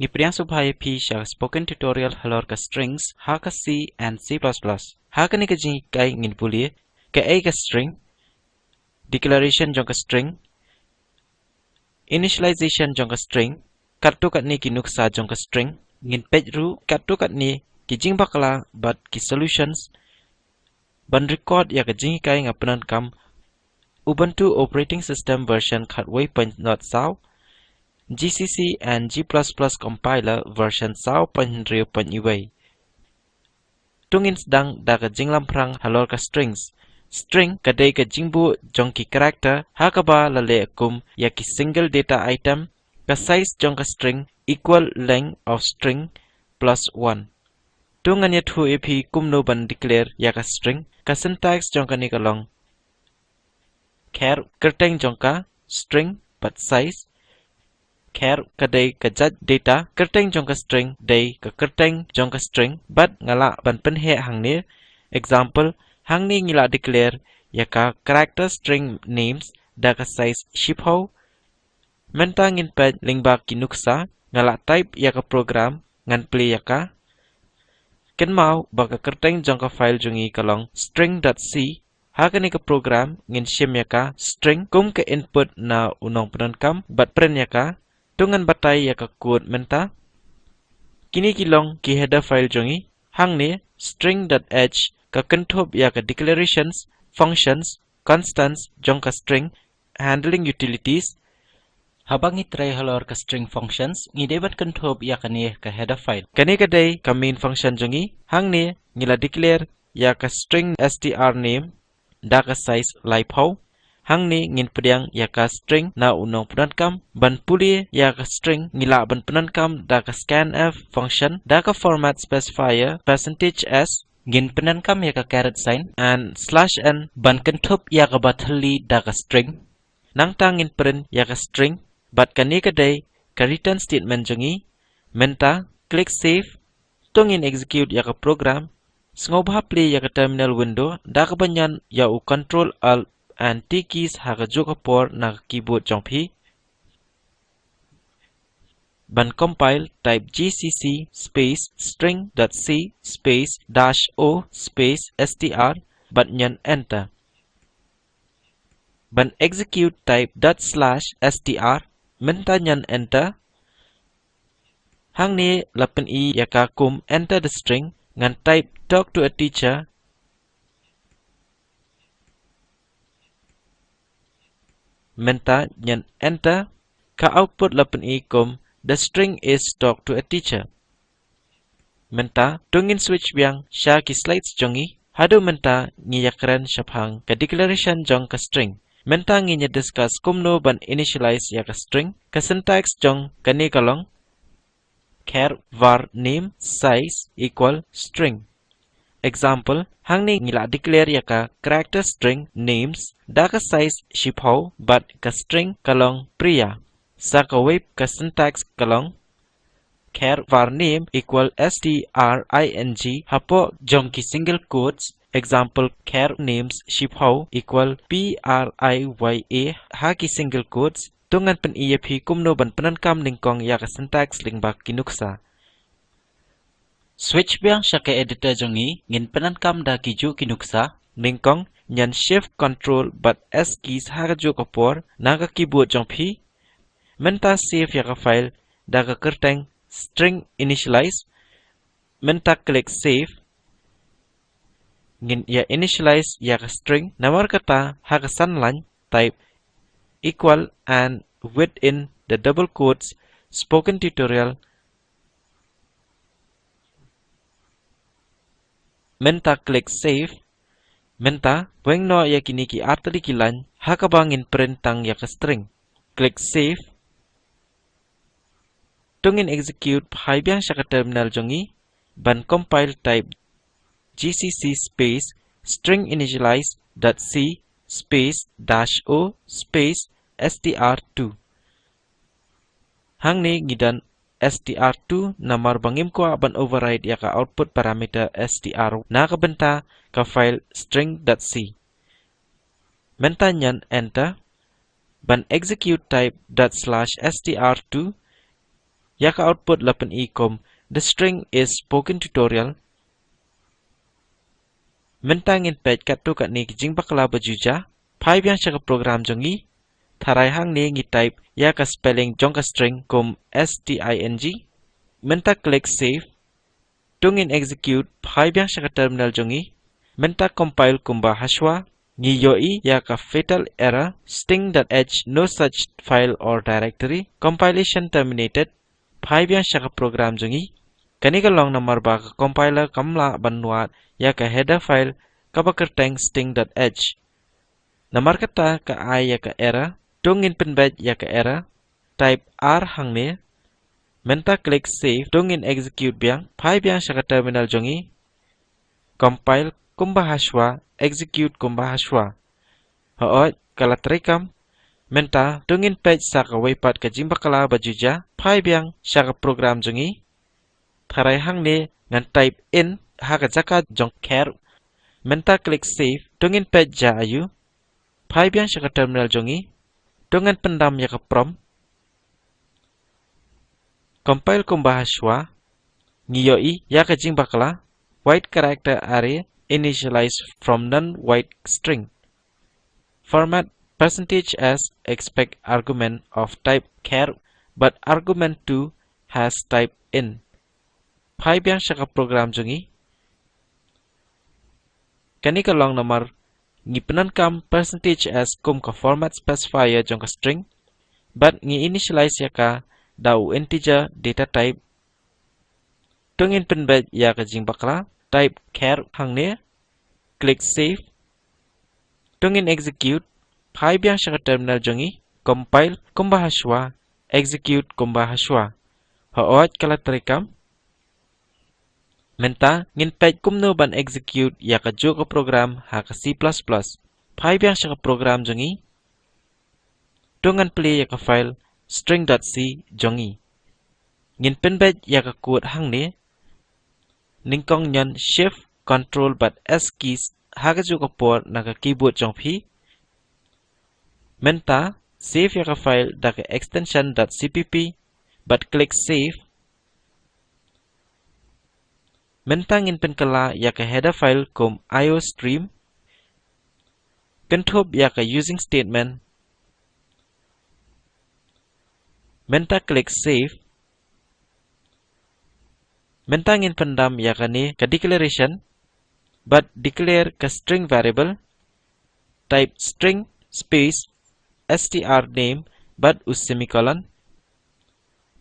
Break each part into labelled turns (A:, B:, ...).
A: Ngipriang supaya P siya spoken tutorial halor ka strings ha ka C and C++. Ha ka ni ka jing kay ngin puli ka A ka string, declaration jong ka string, initialization jong ka string, kartu kat ni kinuksa jong ka string, ngin page ru kartu kat ni ki jing bakla but ki solutions ban record ya ka jing kay nga penan kam Ubuntu operating system version khat .0 sao GCC and G++ compiler version 10.0.iway. Tungin sedang da ka jinglam prang halor ka strings. String kadai ka jingbu jong ki character ha ka ba lale akum ya ki single data item ka size jong ka string equal length of string plus 1. Tungan ya thu ep kumno ban declare ya ka string ka syntax jong ka ni kalong. Char kerteng jong ka string but size char kadai ka judge data kerteng jong ka string day ka kerteng jong ka string but ngala ban penhe hang ni example hang ni ngila declare ya ka character string names da ka size shipho menta ngin page lingba kinuksa ngala type ya ka program ngan play ya ka ken mau ba ka kerteng jong ka file jongi kalong string.c ha ka ni ka program ngin shim ya ka string kum ka input na unong penankam but print ya ka tungan batay ya ka code menta kini kilong ki header file jongi hang ni string.h ka kenthop ya ka declarations functions constants jong ka string handling utilities habang itry halor ka string functions ngi debat kenthop ya ka ni ka header file kani ka day ka main function jongi hang ni ngila declare ya ka string str name da ka size laiphau hang ni ngin pediang ya ka string na unong penankam ban puli ya ka string ngila ban penankam da ka scanf function da ka format specifier %s ngin penankam ya ka caret sign and /n ban kentup ya ka bathali da ka string nang tangin print ya ka string bat kani ka day ka return statement jongi menta click save tungin execute ya ka program Sngobha play ya ka terminal window da ka banyan ya u control alt and T keys ha ka joka por na keyboard jong phi ban compile type gcc space string.c space -o space str ban nyan enter ban execute type ./str menta nyan enter hang ni lapen I ya ka kum enter the string ngan type talk to a teacher menta nyan enter ka output lapen I kum the string is talk to a teacher menta tungin switch biang sha ki slides jongi hadu menta ngi yakran shaphang ka declaration jong ka string menta ngi nya discuss kumno ban initialize ya ka string ka syntax jong kani kalong char var name size equal string example hang ni ngila declare ya ka character string names da ka size shipho but ka string kalong priya sa ka web ka syntax kalong char var name equal string hapo jong ki single quotes example char names shipho equal priya ha ki single quotes tungan pen ep kumno ban penankam ningkong ya ka syntax lingba kinuksa switch biang sya ka editor jongi ngin penankam da kiju kinuksa ningkong nyan shift control but s keys ha ka jo kapor na ka keyboard jong phi menta save ya ka file da ka kerteng string initialize menta click save ngin ya initialize ya ka string namar kata ha ka sanlan type equal and within the double quotes spoken tutorial menta click save menta weng no ya kini ki artali kilan ha ka bangin print tang ya ka string click save tungin execute hai biang sya ka terminal jongi ban compile type gcc space string initialize .c space -o space str2 hang ni ngidan str2 namar bangim ko ban override ya ka output parameter str na ka benta ka file string.c menta nyan enter ban execute type ./str2 ya ka output 8i kum the string is spoken tutorial mentang in page katu kat ni kijing bakla bajuja phai yang sya ka program jongi tharai hang ni ngi type ya ka spelling jong ka string kum string menta click save tungin execute phai yang sya ka terminal jongi menta compile kum bahaswa ngi yoi ya ka fatal error sting.h no such file or directory compilation terminated phai yang sya ka program jongi kani ka long number ba ka compiler kamla banwat ya ka header file ka bakerteng sting.h namar kata ka ai ya ka error tungin penbet ya ka error type r hang ne menta click save tungin execute biang phai biang sya ka terminal jongi compile kumbahaswa execute kumbahaswa hoot kala trikam menta tungin page sa ka waypat ka jimbakala bajuja phai biang sya ka program jongi tharai hang ne ngan type in ha ka jaka jong care menta click save tungin page ja ayu phai biang sya ka terminal jongi tungan pendam ya ka prom compile kumbahaswa ngiyoi ya ka jimbakala white character array initialize from non-white string format %s expect argument of type char but argument 2 has type in phai biang sya ka program jongi kani ka long number ngi penankam %s kum ka format specifier jong ka string but ngi initialize ya ka dau integer data type tungin penbet ya ka jingbakla type char hang ne click save tungin execute phai biang sya ka terminal jongi compile kumbahaswa execute kumbahaswa hoot kala trikam menta ngin page kumno ban execute ya ka jo ka program ha ka C++ phai biang sya ka program jongi tungan play ya ka file string.c jongi ngin penbet ya ka code hang ne ningkong nyan shift control but s keys ha ka jo ka port na ka keyboard jong phi menta save ya ka file da ka extension.cpp but click save menta ngin penkala ya ka header file kum iostream penthop ya ka using statement menta click save menta ngin pendam ya ka ni ka declaration but declare ka string variable type string space str name but us semicolon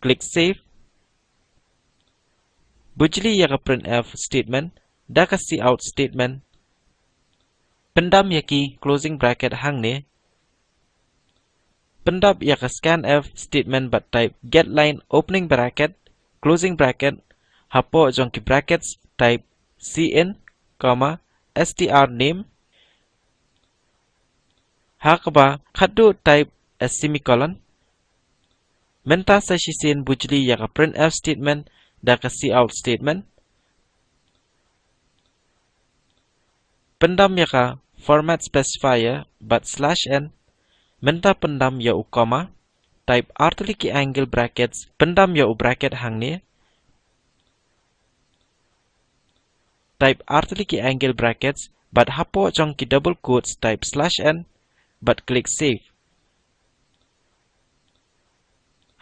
A: click save bujli ya ka printf statement da ka cout statement pendam ya ki closing bracket hang ne pendam ya ka scanf statement but type getLine opening bracket closing bracket hapo jong ki brackets type cin str name hakba khadu type a semicolon menta sa shisin bujli ya ka printf statement da ka cout statement pendam ya ka format specifier but /n menta pendam ya u comma type artliki angle brackets pendam ya u bracket hang ne type artliki angle brackets but hapo jong ki double quotes type /n but click save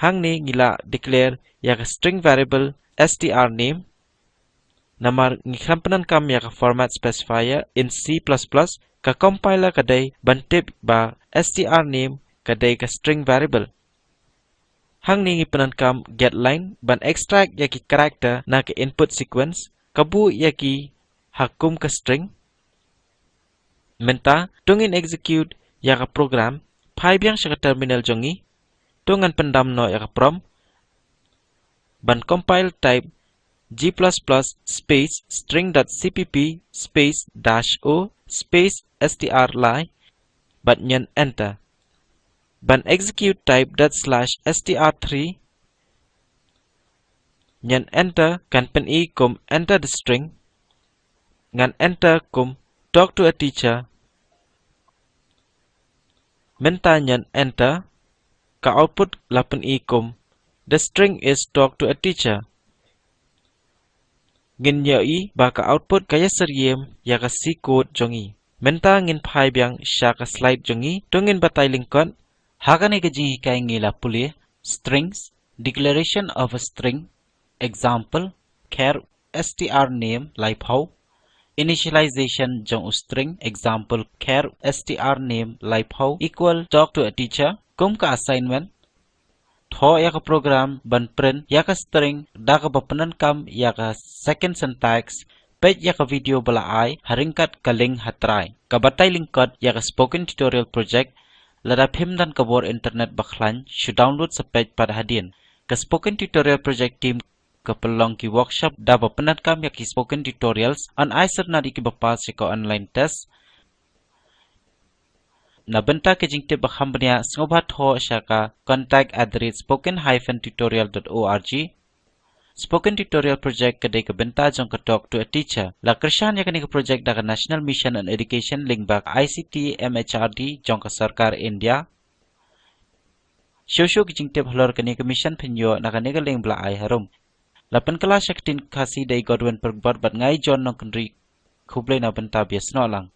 A: hang ne ngila declare ya ka string variable str name namar ngikhampenan kam ya ka format specifier in C++ ka compiler kadai bantip ba str name kadai ka string variable hang ni ngipenan kam getLine ban extract ya ki character na ka input sequence kabu ya ki hakum ka string menta tungin execute ya ka program phai biang sya ka terminal jongi tungan pendam no ya ka prom ban compile type g++ space string.cpp space -o space strli but nyan enter ban execute type ./str3 nyan enter kan pen i kum enter the string ngan enter kum talk to a teacher menta nyan enter ka output 8i kum The string is talk to a teacher. Ngin yoi baka output kaya seriem yaka si code jongi. Menta ngin phai biang shaka slide jongi tungin batai lingkot. Hakani kajing hikai ngila puli strings declaration of a string example char str name like how initialization jong string example char str name like how equal talk to a teacher kum ka assignment tho yaka program ban print yaka string daga bapanan kam yaka second syntax page yaka video bala ai haringkat kaling hatrai kabatay lingkot yaka spoken tutorial project lada phimdan kabor internet bakhlan shu download sa page pada hadian ka spoken tutorial project team kapelong ki workshop da bapanan kam yaki spoken tutorials on aiser nadi ki bapas ko online test Nabenta kejingte bakhambanya sngobat ho shaka contact@spoken-tutorial.org Spoken Tutorial Project kadai ka benta jong ka talk to a teacher la krishan yakani ka project da National Mission on Education link bak ICT MHRD jong ka sarkar India Shosho kejingte bhalor kani ka mission phinyo na kani ka link bla ai harum la penkala shaktin khasi dai Godwin perbat bat ngai John nong kendri khublai na benta biasno lang